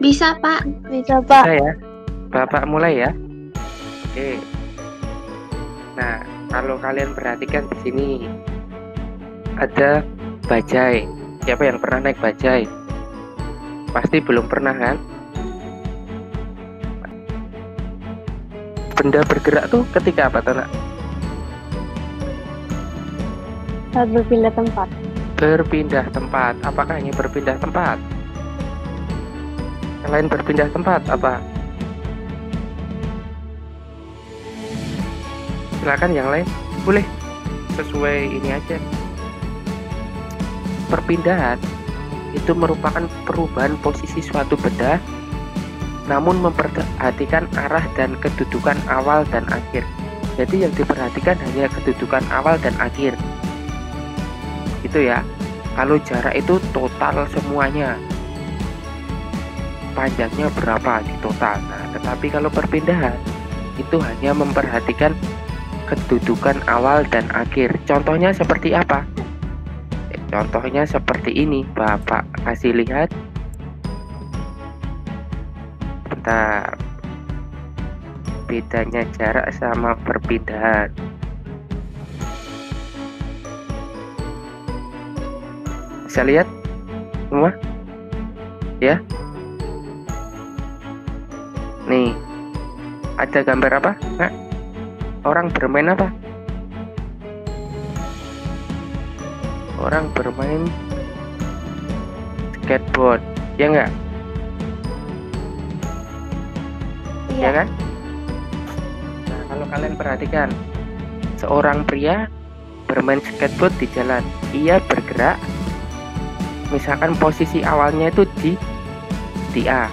Bisa, Pak. Bisa, Pak. Bisa ya? Bapak mulai ya. Oke. Nah, kalau kalian perhatikan di sini ada bajai. Siapa yang pernah naik bajai? Pasti belum pernah kan? Benda bergerak tuh ketika apa, Tana? Saat berpindah tempat. Berpindah tempat. Apakah hanya berpindah tempat? Selain berpindah tempat, apa? Silakan yang lain. Boleh. Sesuai ini aja. Perpindahan itu merupakan perubahan posisi suatu benda, namun memperhatikan arah dan kedudukan awal dan akhir. Jadi yang diperhatikan hanya kedudukan awal dan akhir. Itu ya. Kalau jarak itu total semuanya. Panjangnya berapa di total. Nah, tetapi kalau perpindahan itu hanya memperhatikan kedudukan awal dan akhir. Contohnya seperti apa? Contohnya seperti ini. Bapak kasih lihat. Bentar. Bedanya jarak sama perpindahan. Bisa lihat semua? Ya. Nih, ada gambar apa? Nah, orang bermain apa? Orang bermain skateboard, ya enggak? Iya. Ya kan? Nah, kalau kalian perhatikan, seorang pria bermain skateboard di jalan. Ia bergerak, misalkan posisi awalnya itu di A.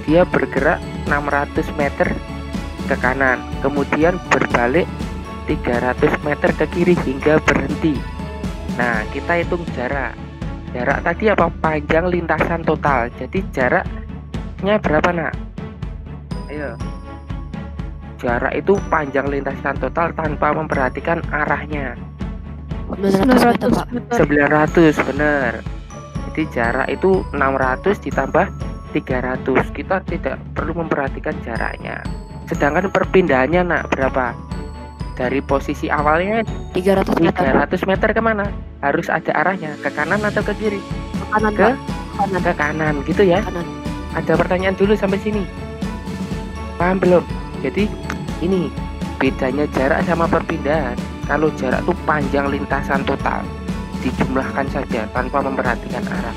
Dia bergerak 600 meter ke kanan, kemudian berbalik 300 meter ke kiri hingga berhenti. Nah, kita hitung jarak. Jarak tadi apa? Panjang lintasan total. Jadi jaraknya berapa, Nak? Ayo. Jarak itu panjang lintasan total tanpa memperhatikan arahnya. 900 meter, Pak. 900, benar. Jadi jarak itu 600 ditambah 300. Kita tidak perlu memperhatikan jaraknya. Sedangkan perpindahannya, Nak, berapa? Dari posisi awalnya 300 meter. 300 meter kemana? Harus ada arahnya, ke kanan atau ke kiri? Kanan, Ke Pak. Kanan. ke kanan, gitu ya. Kanan. Ada pertanyaan dulu sampai sini. Paham belum? Jadi ini bedanya jarak sama perpindahan. Kalau jarak itu panjang lintasan total, dijumlahkan saja tanpa memperhatikan arah.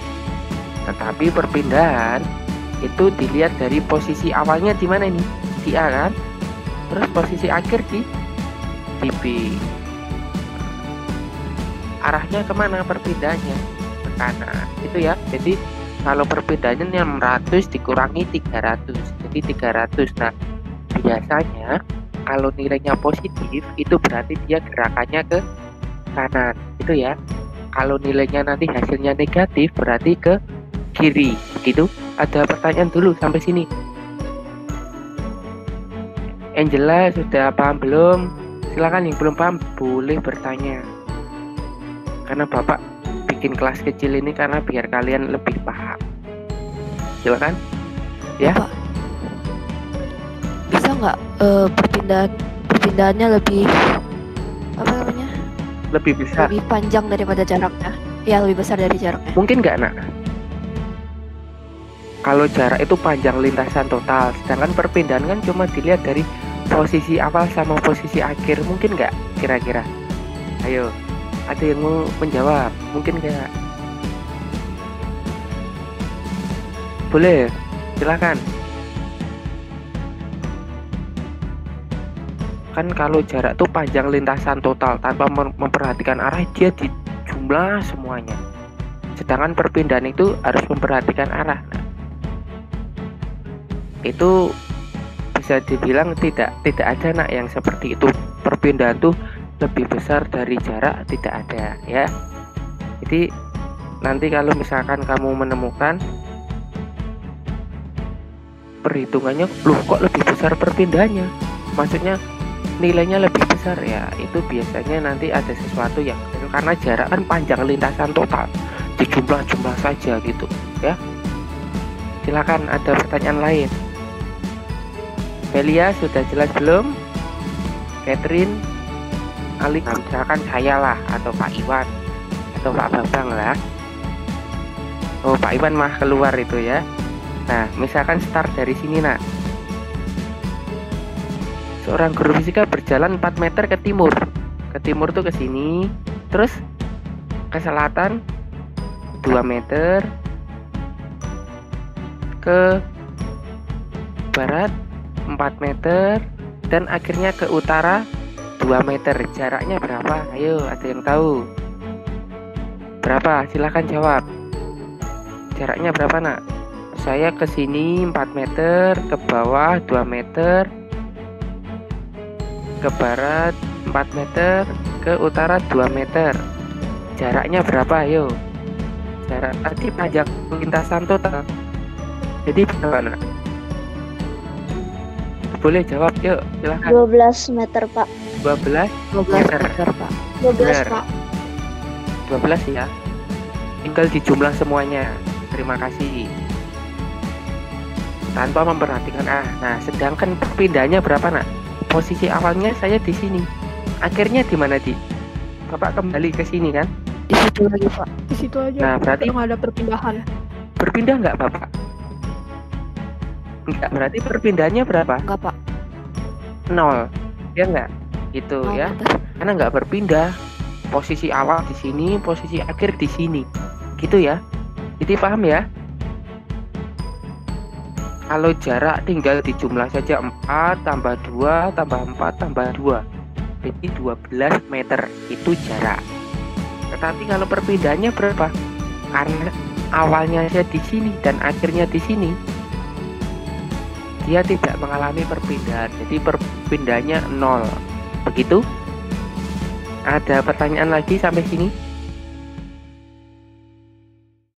Tetapi perpindahan itu dilihat dari posisi awalnya di mana ini? Di A kan? Terus posisi akhir di B. Arahnya kemana perpindahannya? Ke kanan. Itu ya. Jadi kalau perpindahannya 600 dikurangi 300, jadi 300. Nah, biasanya kalau nilainya positif itu berarti dia gerakannya ke kanan, itu ya. Kalau nilainya nanti hasilnya negatif berarti ke kiri, gitu. Ada pertanyaan dulu sampai sini? Angela sudah paham belum? Silakan yang belum paham boleh bertanya. Karena Bapak bikin kelas kecil ini karena biar kalian lebih paham. Silakan. Ya. Pak, bisa nggak perpindahannya lebih apa namanya? Lebih besar. Lebih panjang daripada jaraknya? Ya, lebih besar dari jaraknya. Mungkin nggak, Nak? Kalau jarak itu panjang lintasan total, sedangkan perpindahan kan cuma dilihat dari posisi awal sama posisi akhir. Mungkin nggak kira-kira? Ayo, ada yang mau menjawab? Mungkin nggak? Boleh, silakan. Kan kalau jarak tuh panjang lintasan total tanpa memperhatikan arah, dia dijumlah semuanya. Sedangkan perpindahan itu harus memperhatikan arah. Nah, itu bisa dibilang tidak ada, Nak, yang seperti itu. Perpindahan tuh lebih besar dari jarak, tidak ada ya. Jadi nanti kalau misalkan kamu menemukan perhitungannya, loh kok lebih besar perpindahannya, maksudnya nilainya lebih besar, ya itu biasanya nanti ada sesuatu yang karena jarak kan panjang lintasan total, dijumlah-jumlah saja gitu ya. Silakan, ada pertanyaan lain. Belia sudah jelas belum? Catherine, Ali, misalkan saya lah, atau Pak Iwan, atau Pak Bambang lah. Oh, Pak Iwan mah keluar itu ya. Nah, misalkan start dari sini nak. Seorang guru fisika berjalan 4 meter ke timur. Ke timur tuh ke sini, terus ke selatan 2 meter, ke barat 4 meter, dan akhirnya ke utara 2 meter. Jaraknya berapa? Ayo, ada yang tahu? Berapa? Silahkan jawab. Jaraknya berapa nak? Saya ke sini 4 meter, ke bawah 2 meter, ke barat 4 meter, ke utara 2 meter. Jaraknya berapa? Ayo. Jarak tadi pajak lintasan total. Jadi berapa nak? Boleh jawab, yuk silahkan. 12 meter, Pak. 12 12 meter. meter, Pak. 12, Benar. Pak. 12 ya. Tinggal dijumlah semuanya. Terima kasih. Tanpa memperhatikan nah, sedangkan perpindahannya berapa nak? Posisi awalnya saya di sini. Akhirnya di mana, Di? Bapak kembali ke sini kan? Di situ lagi, Pak. Di situ aja. Nah, berarti nggak ada perpindahan. berpindah nggak Bapak? Enggak, berarti perpindahannya berapa? Enggak, Pak. 0. Ya enggak? Gitu 0 ya. meter. Karena nggak berpindah. Posisi awal di sini, posisi akhir di sini. Gitu ya. Jadi paham ya? Kalau jarak tinggal dijumlah saja 4 tambah 2 tambah 4 tambah 2. Jadi 12 meter itu jarak. Tetapi kalau perpindahannya berapa? Karena awalnya saya di sini dan akhirnya di sini, dia tidak mengalami perpindahan. Jadi perpindahannya 0. Begitu? Ada pertanyaan lagi sampai sini?